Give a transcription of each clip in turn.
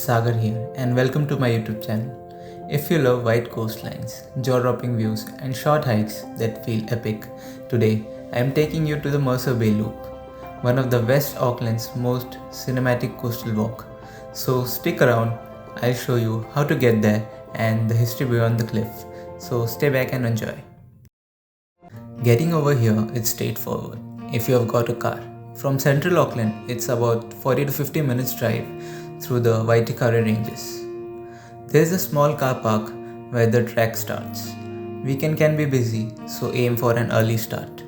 Sagar here, and welcome to my YouTube channel. If you love white coastlines, jaw-dropping views, and short hikes that feel epic, today I am taking you to the Mercer Bay Loop, one of the West Auckland's most cinematic coastal walk. So stick around, I'll show you how to get there and the history beyond the cliff. So stay back and enjoy. Getting over here is straightforward if you have got a car. From central Auckland, it's about 40 to 50 minutes drive through the Karekare ranges. There is a small car park where the track starts. Weekend can be busy, so aim for an early start.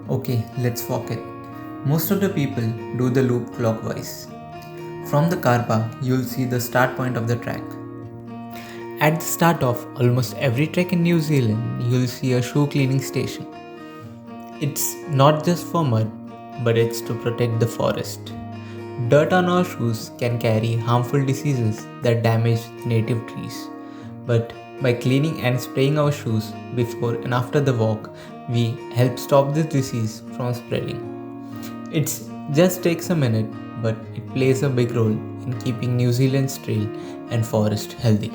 Okay, let's walk it. Most of the people do the loop clockwise. From the car park, you'll see the start point of the track. At the start of almost every trek in New Zealand, you'll see a shoe cleaning station. It's not just for mud, but it's to protect the forest. Dirt on our shoes can carry harmful diseases that damage native trees. But by cleaning and spraying our shoes before and after the walk, we help stop this disease from spreading. It just takes a minute, but it plays a big role in keeping New Zealand's trail and forest healthy.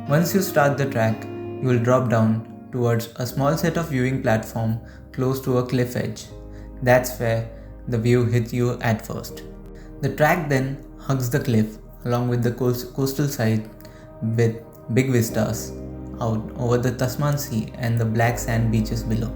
Once you start the track, you will drop down towards a small set of viewing platform close to a cliff edge. That's where the view hits you at first. The track then hugs the cliff along with the coastal side with big vistas out over the Tasman Sea and the black sand beaches below.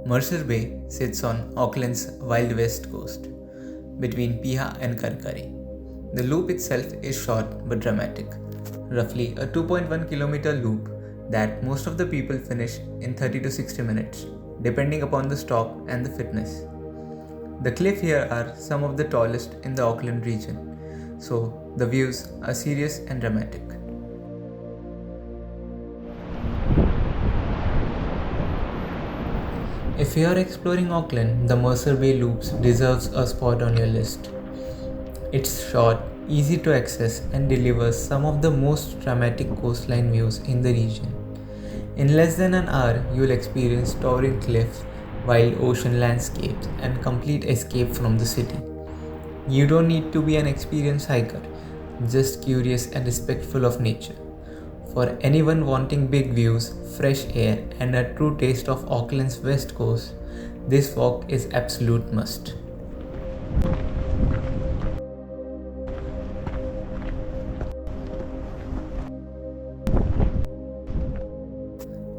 Mercer Bay sits on Auckland's Wild West coast, between Piha and Karekare. The loop itself is short but dramatic, roughly a 2.1 kilometer loop that most of the people finish in 30 to 60 minutes, depending upon the stop and the fitness. The cliffs here are some of the tallest in the Auckland region, so the views are serious and dramatic. If you are exploring Auckland, the Mercer Bay Loops deserves a spot on your list. It's short, easy to access, and delivers some of the most dramatic coastline views in the region. In less than an hour, you'll experience towering cliffs, wild ocean landscapes, and complete escape from the city. You don't need to be an experienced hiker, just curious and respectful of nature. For anyone wanting big views, fresh air, and a true taste of Auckland's west coast, this walk is absolute must.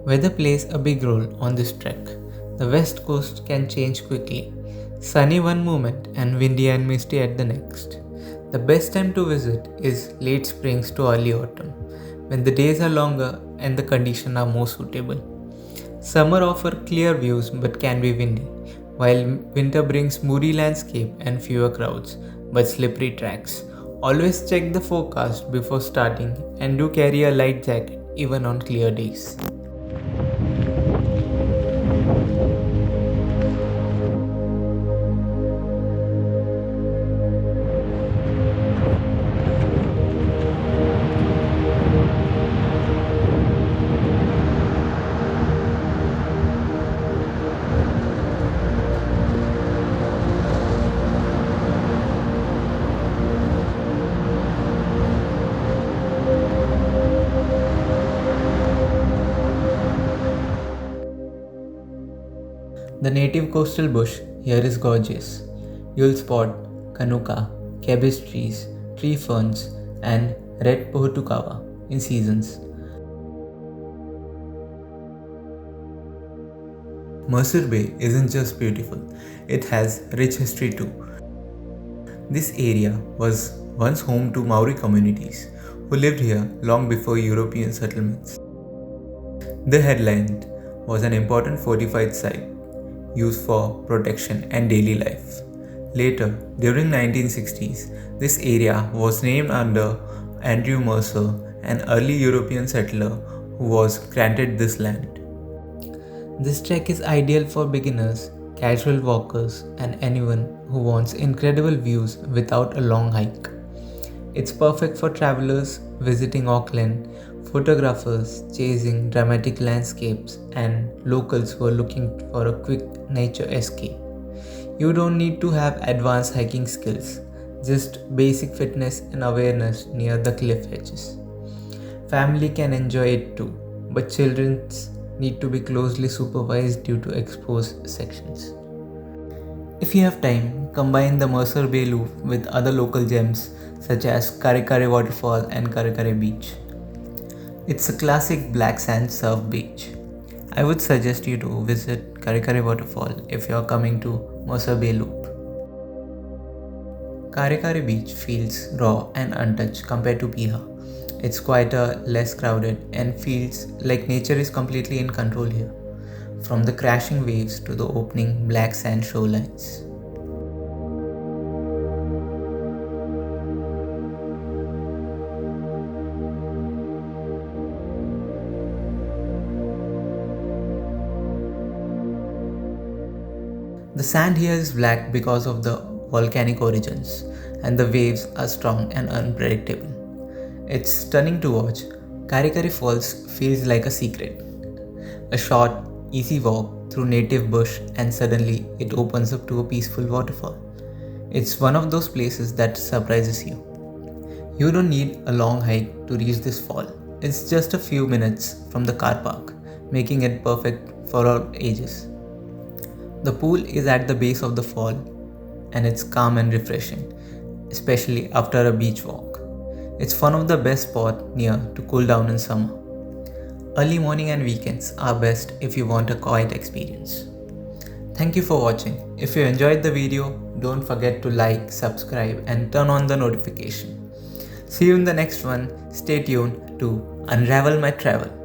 Weather plays a big role on this trek. The west coast can change quickly. Sunny one moment and windy and misty at the next. The best time to visit is late springs to early autumn, when the days are longer and the conditions are more suitable. Summer offers clear views but can be windy, while winter brings moody landscape and fewer crowds but slippery tracks. Always check the forecast before starting and do carry a light jacket even on clear days. The native coastal bush here is gorgeous. You'll spot kanuka, cabbage trees, tree ferns, and red pohutukawa in seasons. Mercer Bay isn't just beautiful, it has rich history too. This area was once home to Maori communities who lived here long before European settlements. The headland was an important fortified site used for protection and daily life. Later, during 1960s, this area was named under Andrew Mercer, an early European settler who was granted this land. This trek is ideal for beginners, casual walkers, and anyone who wants incredible views without a long hike. It's perfect for travelers visiting Auckland, photographers chasing dramatic landscapes, and locals who are looking for a quick nature escape. You don't need to have advanced hiking skills, just basic fitness and awareness near the cliff edges. Family can enjoy it too, but children need to be closely supervised due to exposed sections. If you have time, combine the Mercer Bay Loop with other local gems such as Karekare Waterfall and Karekare Beach. It's a classic black sand surf beach. I would suggest you to visit Karekare Waterfall if you are coming to Mercer Bay Loop. Karekare Beach feels raw and untouched compared to Piha. It's quieter, less crowded, and feels like nature is completely in control here, from the crashing waves to the opening black sand shorelines. The sand here is black because of the volcanic origins, and the waves are strong and unpredictable. It's stunning to watch. Karekare Falls feels like a secret. A short, easy walk through native bush and suddenly it opens up to a peaceful waterfall. It's one of those places that surprises you. You don't need a long hike to reach this fall. It's just a few minutes from the car park, making it perfect for all ages. The pool is at the base of the fall and it's calm and refreshing, especially after a beach walk. It's one of the best spots near to cool down in summer. Early morning and weekends are best if you want a quiet experience. Thank you for watching. If you enjoyed the video, don't forget to like, subscribe and turn on the notification. See you in the next one. Stay tuned to Unravel My Travel.